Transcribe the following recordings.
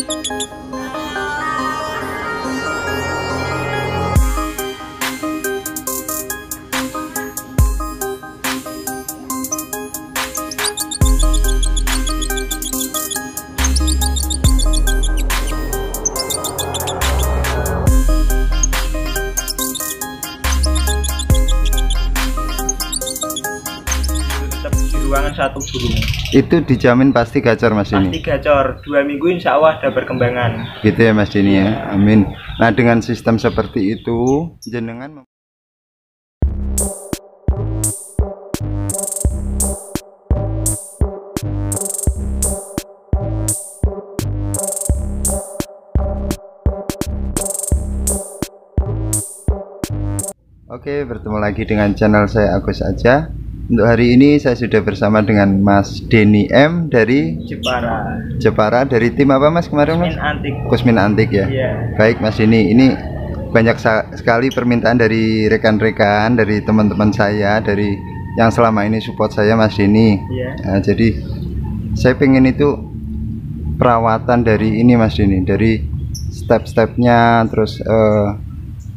Ruangan satu burung itu dijamin pasti gacor Mas ini. Pasti gacor, 2 minggu insya Allah ada perkembangan. Gitu ya Mas Dini ya, amin. Nah dengan sistem seperti itu jenengan Oke, bertemu lagi dengan channel saya Agus Aja. Untuk hari ini saya sudah bersama dengan Mas Denny M dari Jepara. Dari tim apa Mas kemarin Mas? Kusmin Antik ya. Yeah. Baik Mas Denny, ini banyak sekali permintaan dari rekan-rekan, dari teman-teman saya, dari yang selama ini support saya Mas Denny. Yeah. Nah, jadi saya pengen itu perawatan dari ini Mas Denny, dari step-stepnya, terus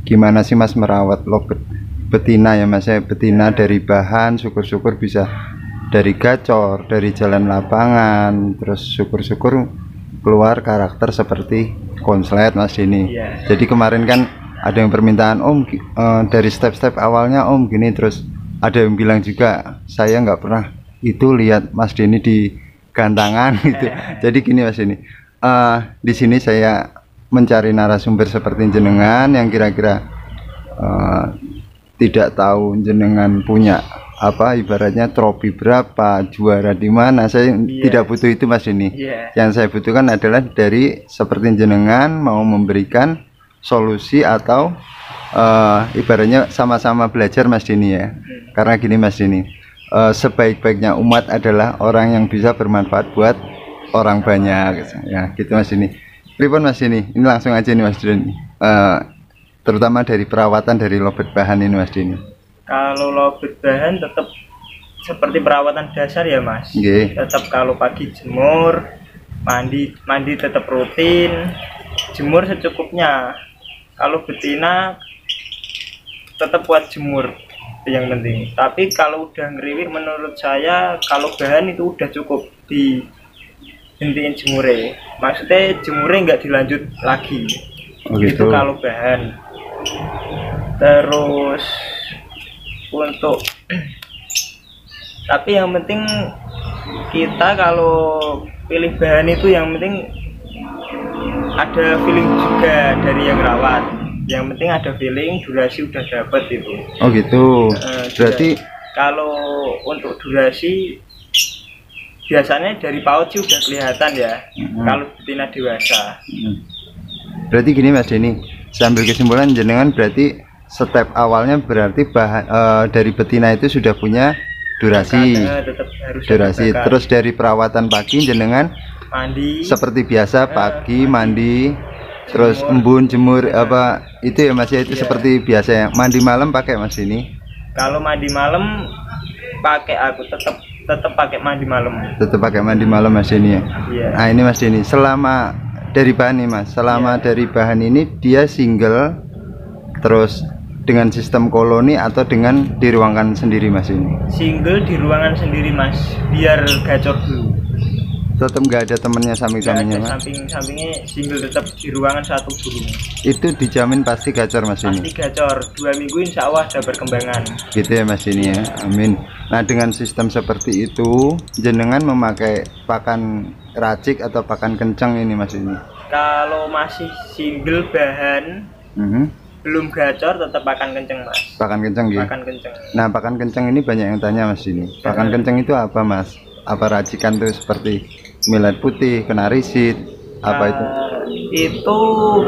gimana sih Mas merawat lobet betina ya Mas ya, betina dari bahan, syukur-syukur bisa dari gacor, dari jalan lapangan, terus syukur-syukur keluar karakter seperti konslet Mas ini. Yeah. Jadi kemarin kan ada yang permintaan Om dari step-step awalnya Om gini, terus ada yang bilang juga saya nggak pernah itu lihat Mas Denny di gantangan gitu. Jadi gini Mas ini, di sini saya mencari narasumber seperti jenengan yang kira-kira tidak tahu jenengan punya apa ibaratnya trofi berapa, juara di mana. Saya tidak butuh itu Mas ini. Yang saya butuhkan adalah dari seperti jenengan mau memberikan solusi atau ibaratnya sama-sama belajar Mas Denny ya. Karena gini Mas Denny, sebaik-baiknya umat adalah orang yang bisa bermanfaat buat orang banyak ya, gitu Mas Denny. Pripun Mas ini langsung aja nih Mas Denny, terutama dari perawatan dari lobet bahan ini Mas Denny. Kalau lobet bahan tetap seperti perawatan dasar ya Mas. Tetap kalau pagi jemur, mandi tetap rutin, jemur secukupnya. Kalau betina tetap buat jemur yang penting. Tapi kalau udah ngeriwik menurut saya kalau bahan itu udah cukup di hentiin jemure, maksudnya jemure nggak dilanjut lagi. Gitu. Itu kalau bahan. Terus untuk tapi yang penting kita kalau pilih bahan itu yang penting ada feeling juga dari yang rawat. Yang penting ada feeling, durasi udah dapet itu. Oh gitu. Berarti kalau untuk durasi biasanya dari PAUD sih udah kelihatan ya. Kalau betina dewasa. Berarti gini Mas Denny, saya ambil kesimpulan jenengan berarti step awalnya berarti bahan dari betina itu sudah punya durasi. Durasi. Terus dari perawatan pagi jenengan mandi seperti biasa pagi mandi, terus embun jemur apa itu ya Mas ya, itu seperti biasa ya. Mandi malam pakai Mas Denny? Kalau mandi malam pakai aku tetap pakai mandi malam. Tetap pakai mandi malam Mas Denny ya. Nah ini Mas Denny, selama dari bahan nih Mas, selama dari bahan ini dia single terus dengan sistem koloni atau dengan di ruangan sendiri Mas ini? Single di ruangan sendiri Mas, biar gacor dulu. Tetap nggak ada temennya samping-sampingnya Mas? Samping-sampingnya single tetap di ruangan satu burung. Itu dijamin pasti gacor Mas ini? Pasti gacor, 2 minggu insya Allah ada perkembangan. Gitu ya Mas ini ya, amin. Nah dengan sistem seperti itu jenengan memakai pakan racik atau pakan kencang ini Mas ini? Kalau masih single bahan belum gacor tetap pakan kencang Mas. Pakan kencang gitu? Pakan kencang. Nah pakan kencang ini banyak yang tanya Mas ini, pakan kencang itu apa Mas? Apa racikan tuh seperti millet putih, kenarisit, apa itu? Itu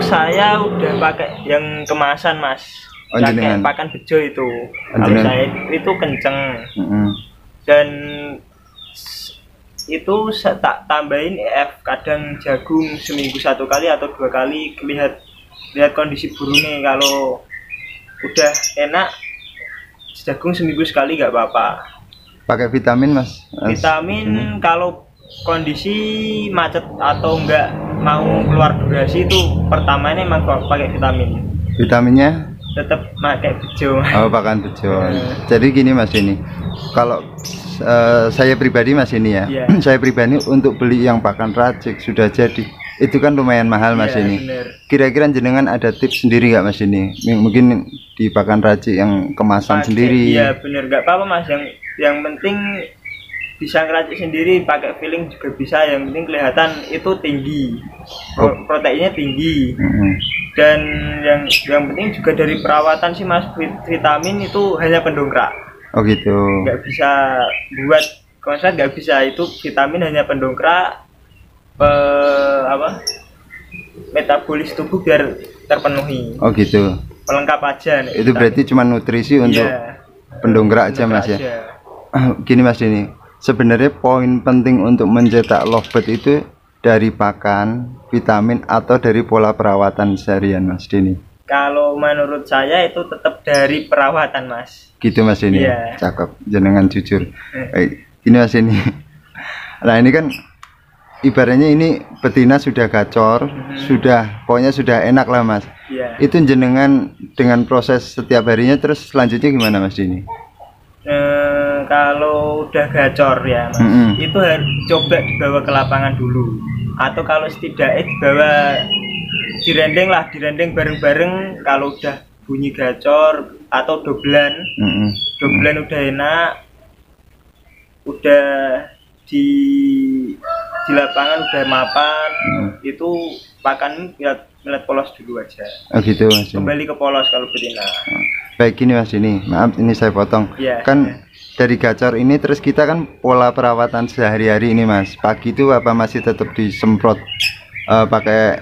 saya udah pakai yang kemasan Mas. Pakai pakan bejo itu. Kalau saya itu kenceng. Dan itu tak tambahin EF, kadang jagung seminggu 1 kali atau 2 kali. Lihat kondisi burungnya, kalau udah enak jagung seminggu sekali nggak apa-apa. Pakai vitamin Mas? Vitamin kalau kondisi macet atau enggak mau keluar durasi itu pertama ini emang pakai vitamin. Vitaminnya tetap pakai bejo. Oh, pakan bejo. Jadi gini Mas ini, kalau saya pribadi Mas ini ya, saya pribadi untuk beli yang pakan racik sudah jadi itu kan lumayan mahal Mas ini. Kira-kira jenengan ada tips sendiri nggak Mas ini? Mungkin di pakan racik yang kemasan sendiri. Iya bener, nggak apa-apa Mas, yang penting bisa ngeracik sendiri, pakai filling juga bisa, yang penting kelihatan itu tinggi, proteinnya tinggi. Dan yang penting juga dari perawatan sih Mas, vitamin itu hanya pendongkrak. Oh gitu. Nggak bisa buat konslet, nggak bisa, itu vitamin hanya pendongkrak metabolis tubuh biar terpenuhi. Oh gitu. Pelengkap aja nih, itu berarti cuma nutrisi untuk pendongkrak aja Mas ya. Gini Mas ini, sebenarnya poin penting untuk mencetak lovebird itu dari pakan, vitamin, atau dari pola perawatan seharian Mas Denny? Kalau menurut saya itu tetap dari perawatan Mas. Gitu Mas Denny. Cakep, jenengan jujur. Gini Mas Denny, nah ini kan ibaratnya ini betina sudah gacor, pokoknya sudah enak lah Mas. Itu jenengan dengan proses setiap harinya, terus selanjutnya gimana Mas Denny? Kalau udah gacor ya Mas, itu harus coba dibawa ke lapangan dulu, atau kalau setidaknya dibawa direndeng bareng-bareng. Kalau udah bunyi gacor atau doblan, udah enak, udah di lapangan udah mapan, itu pakan milet polos dulu aja. Oh gitu Mas. Kembali ke polos kalau betina. Baik, ini Mas ini, maaf ini saya potong. Dari gacor ini terus kita kan pola perawatan sehari-hari ini Mas. Pagi itu apa masih tetap disemprot pakai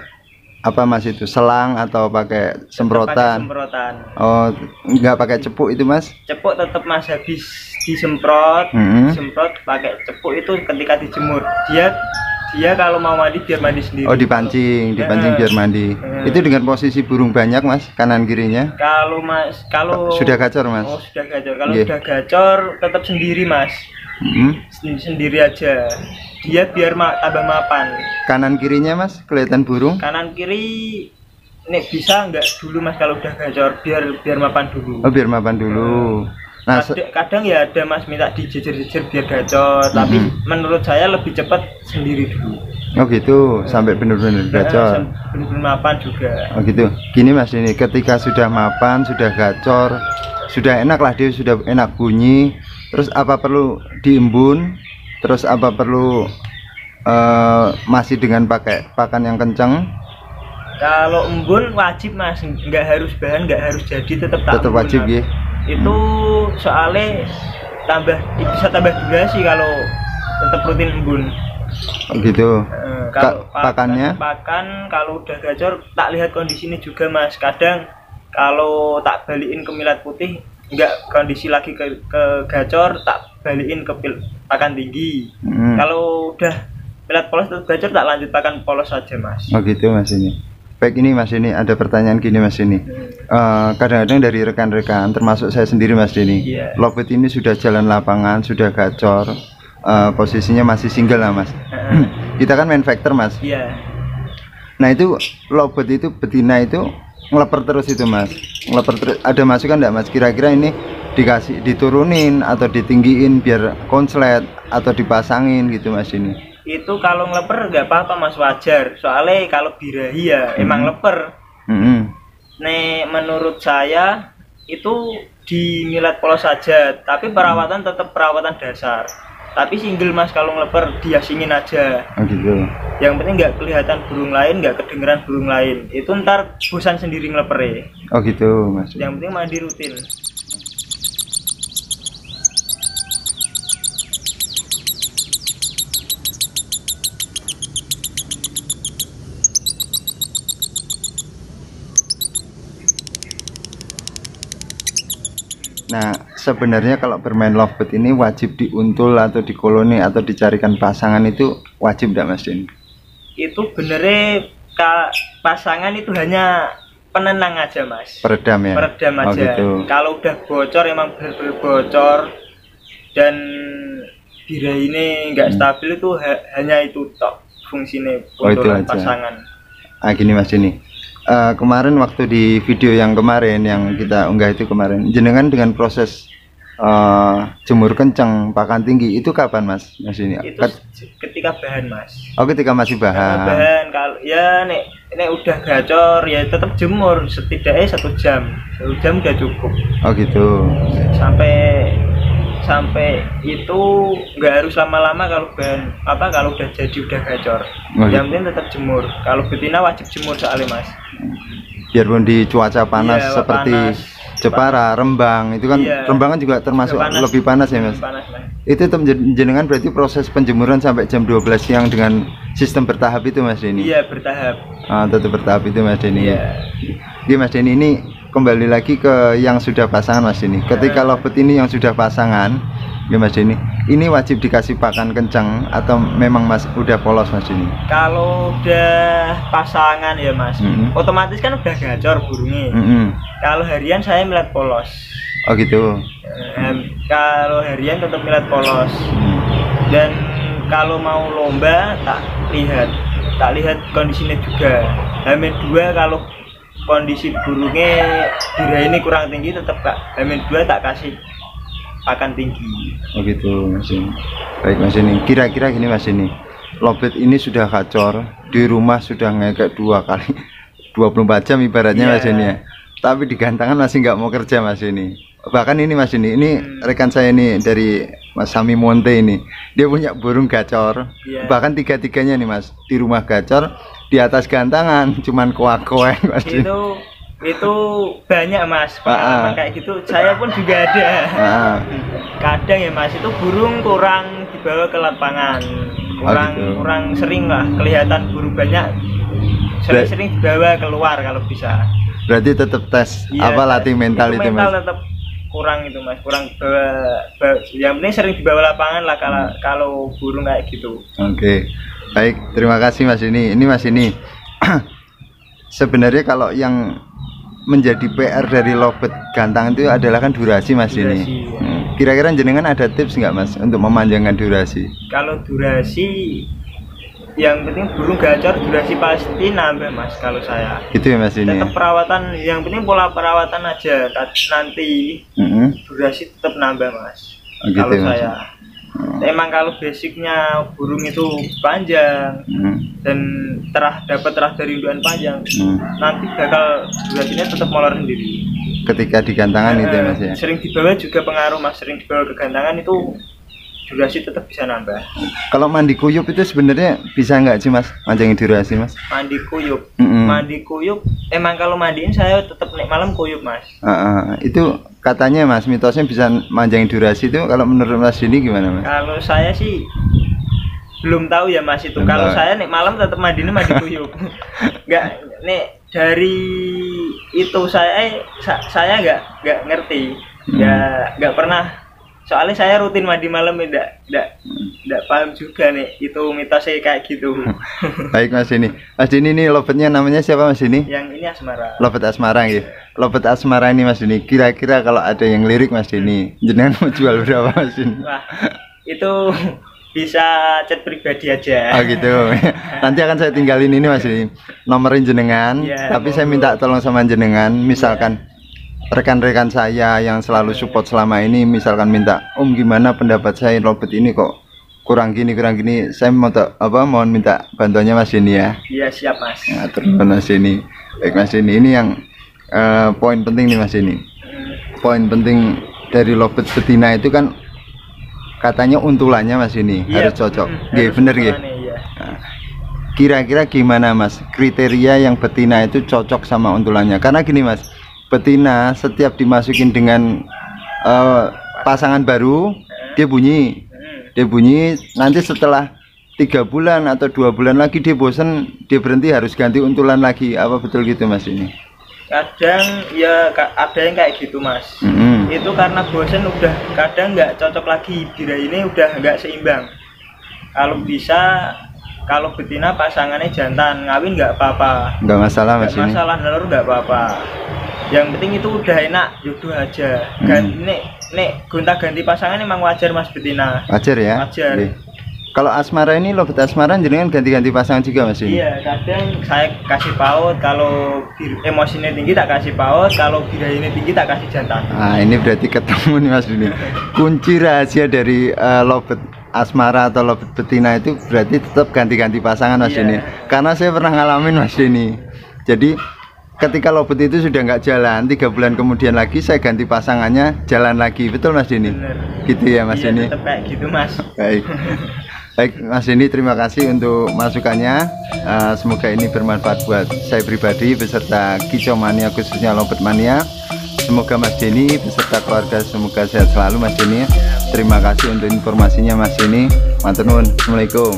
apa Mas itu, selang atau pakai semprotan? Semprotan. Oh, nggak pakai cepuk itu Mas? Cepuk tetap Mas, habis disemprot, disemprot pakai cepuk itu ketika dijemur. Dia kalau mau mandi biar mandi sendiri. Oh, dipancing biar mandi. Itu dengan posisi burung banyak Mas, kanan kirinya? Kalau sudah gacor Mas. Oh, sudah gacor. Kalau sudah gacor tetap sendiri Mas. Sendiri aja. Dia biar tambah mapan. Kanan kirinya Mas kelihatan burung? Kanan kiri nek bisa enggak dulu Mas, kalau udah gacor biar mapan dulu. Oh, biar mapan dulu. Nah, kadang ya ada Mas minta dijejer-jejer biar gacor, tapi menurut saya lebih cepat sendiri dulu. Oh gitu, sampai benar-benar gacor. Benar-benar mapan juga. Oh gitu. Gini Mas ini, ketika sudah mapan, sudah gacor, sudah enak lah, dia sudah enak bunyi. Terus apa perlu diembun? Terus apa perlu masih dengan pakai pakan yang kencang? Kalau embun wajib Mas, nggak harus bahan, nggak harus jadi, tetap wajib ya. Itu soalnya bisa tambah durasi kalau tetap rutin embun. Oh gitu. Kalau pakan kalau udah gacor tak lihat kondisinya juga Mas. Kadang kalau tak balikin ke milat putih enggak kondisi lagi ke gacor, tak balikin ke pakan tinggi. Kalau udah milat polos tetap gacor, tak lanjut pakan polos saja Mas. Oh gitu Mas ini. Baik, ini Mas ini ada pertanyaan gini Mas ini. Kadang-kadang dari rekan-rekan termasuk saya sendiri Mas Denny, lovebird ini sudah jalan lapangan, sudah gacor, posisinya masih single lah Mas. Kita kan main factor Mas. Nah itu lovebird itu betina itu ngeleper terus itu Mas, ngeleper terus. Ada masukan enggak Mas, kira-kira ini diturunin atau ditinggiin biar konslet atau dipasangin gitu Mas ini? Itu kalau ngeleper nggak apa-apa Mas, wajar, soalnya kalau birahi ya emang leper. Nih menurut saya itu di milat polos saja, tapi perawatan tetap perawatan dasar. Tapi single Mas, kalau ngeleper diasingin aja. Oh gitu. Yang penting nggak kelihatan burung lain, nggak kedengeran burung lain. Itu ntar bosan sendiri ngeleper ya. Oh gitu Mas. Yang penting mandi rutin. Nah, sebenarnya kalau bermain lovebird ini wajib diuntul atau dikoloni atau dicarikan pasangan, itu wajib enggak Mas Denny? Itu benernya pasangan itu hanya penenang aja Mas. Peredam ya? Peredam aja. Gitu. Kalau udah bocor emang bener-bener bocor dan birahi ini nggak stabil, itu hanya itu tok fungsinya Oh, itu untuk aja. pasangan. Gini Mas ini. Kemarin waktu di video yang kemarin yang kita unggah itu kemarin, jenengan dengan proses jemur kencang pakan tinggi itu kapan Mas? Mas ini. Itu ketika bahan Mas. Oh, ketika masih bahan. Bahan kalau ya nek udah gacor ya tetap jemur setidaknya 1 jam. 1 jam udah cukup. Oh gitu. Sampai itu nggak harus lama-lama kalau bahan kalau udah jadi udah gacor. Oh, yang penting tetap jemur. Kalau betina wajib jemur soalnya Mas. Biarpun di cuaca panas seperti panas, Jepara, Rembang itu kan Rembang kan juga termasuk lebih panas ya Mas. Panas, Mas. Itu jenengan berarti proses penjemuran sampai jam 12 siang dengan sistem bertahap itu Mas Denny? Iya bertahap. Tetap bertahap itu Mas Denny. Iya Mas Denny, ini kembali lagi ke yang sudah pasangan Mas Denny. Ketika lobet ini yang sudah pasangan, ya Mas Denny, ini wajib dikasih pakan kencang atau memang Mas udah polos Mas Denny? Kalau udah pasangan ya Mas, otomatis kan udah gacor burungnya. Kalau harian saya melihat polos. Oh gitu. Kalau harian tetap melihat polos. Dan kalau mau lomba tak lihat kondisinya juga. H-2 kalau kondisi burungnya dira ini kurang tinggi tetap H-2 tak kasih pakan tinggi. Oh gitu Mas ini. Baik Mas ini. Kira-kira gini Mas ini. Lobet ini sudah gacor, di rumah sudah ngekek 2 kali 24 jam ibaratnya Mas ini ya. Tapi di gantangan masih nggak mau kerja Mas ini. Bahkan ini Mas ini rekan saya ini dari Mas Sami Monte ini. Dia punya burung gacor. Bahkan 3-tiganya nih Mas. Di rumah gacor, di atas gantangan cuman koak-koak Mas. Itu banyak Mas pengalaman kayak gitu. Saya pun juga ada. Kadang ya Mas itu burung kurang dibawa ke lapangan. Kurang sering lah kelihatan burung banyak. Sering dibawa keluar kalau bisa. Berarti tetap tes latih mental itu Mas. Mental tetap kurang itu Mas, kurang bawa. Yang penting sering dibawa lapangan lah kalau burung kayak gitu. Oke. Baik, terima kasih Mas ini. Ini Mas ini. Sebenarnya kalau yang menjadi PR dari lobet gantang itu adalah kan durasi Mas ini. Kira-kira jenengan ada tips nggak Mas untuk memanjangkan durasi? Kalau durasi yang penting burung gacor durasi pasti nambah Mas kalau saya. Itu ya Mas ini. Tetap perawatan, yang penting pola perawatan aja. Nanti durasi tetap nambah Mas. Gitu kalau ya, saya. Emang kalau basicnya burung itu panjang dan dapat terah dari indukan panjang, nanti bakal durasinya tetap molor sendiri. Ketika di gantangan itu ya Mas ya. Sering dibawa juga pengaruh Mas, sering dibawa ke gantangan itu durasi tetap bisa nambah. Kalau mandi kuyup itu sebenarnya bisa nggak sih Mas manjangin durasi Mas? Mandi kuyup, mandi kuyup emang kalau mandiin saya tetap naik malam kuyup Mas. Itu katanya Mas mitosnya bisa manjangin durasi itu. Kalau menurut Mas ini gimana Mas? Kalau saya sih belum tahu ya Mas itu. Kalau saya naik malam tetap mandi kuyup. Nggak nek dari itu saya nggak ngerti, nggak pernah. Soalnya saya rutin mandi malam, enggak paham juga nih itu mitosnya kayak gitu. Baik Mas ini. Mas ini nih lobetnya namanya siapa Mas ini? Yang ini Asmara. Lobet Asmara gitu. Lobet Asmara ini Mas ini. Kira-kira kalau ada yang lirik Mas ini, jenengan mau jual berapa Mas ini? Wah, itu bisa chat pribadi aja. Oh gitu. Nanti akan saya tinggalin ini Mas ini. Nomorin jenengan, tapi saya minta tolong sama jenengan misalkan rekan-rekan saya yang selalu support selama ini misalkan minta gimana pendapat saya lobet ini kok kurang gini saya mohon minta bantuannya Mas ini ya. Iya siap Mas. Nah, terus Mas ini. Baik Mas ini yang poin penting nih Mas ini. Poin penting dari lobet betina itu kan katanya untulannya Mas ini harus cocok. Iya bener gitu. Nah, kira-kira gimana Mas kriteria yang betina itu cocok sama untulannya? Karena gini Mas, betina setiap dimasukin dengan pasangan baru dia bunyi nanti setelah 3 bulan atau 2 bulan lagi dia bosen, dia berhenti harus ganti untulan lagi. Apa betul gitu Mas ini? Kadang ya ada yang kayak gitu Mas. Itu karena bosen udah kadang nggak cocok lagi, bira ini udah nggak seimbang. Kalau bisa kalau betina pasangannya jantan ngawin nggak apa-apa, nggak masalah Mas ini. Masalah nalur nggak apa-apa. Yang penting itu udah enak, jodoh aja. Nek gonta-ganti pasangan emang wajar Mas betina. Wajar ya? Wajar. Kalau asmara ini lobet asmara jenengan ganti-ganti pasangan juga Mas ini? Iya, kadang saya kasih PAUD, kalau emosinya tinggi tak kasih PAUD, kalau birahinya tinggi tak kasih jantan. Nah ini berarti ketemu nih Mas Deni. Kunci rahasia dari lobet asmara atau lobet betina itu berarti tetap ganti-ganti pasangan Mas Deni. Karena saya pernah ngalamin Mas Deni. Jadi ketika lobet itu sudah nggak jalan, 3 bulan kemudian lagi saya ganti pasangannya, jalan lagi. Betul Mas Deni? Bener. Gitu ya Mas Deni? Iya, tetap kayak gitu Mas. Baik. Baik Mas Deni, terima kasih untuk masukannya. Semoga ini bermanfaat buat saya pribadi beserta kicau mania, khususnya lobet mania. Semoga Mas Deni beserta keluarga semoga sehat selalu Mas Deni. Terima kasih untuk informasinya Mas Deni. Matur nuwun. Assalamualaikum.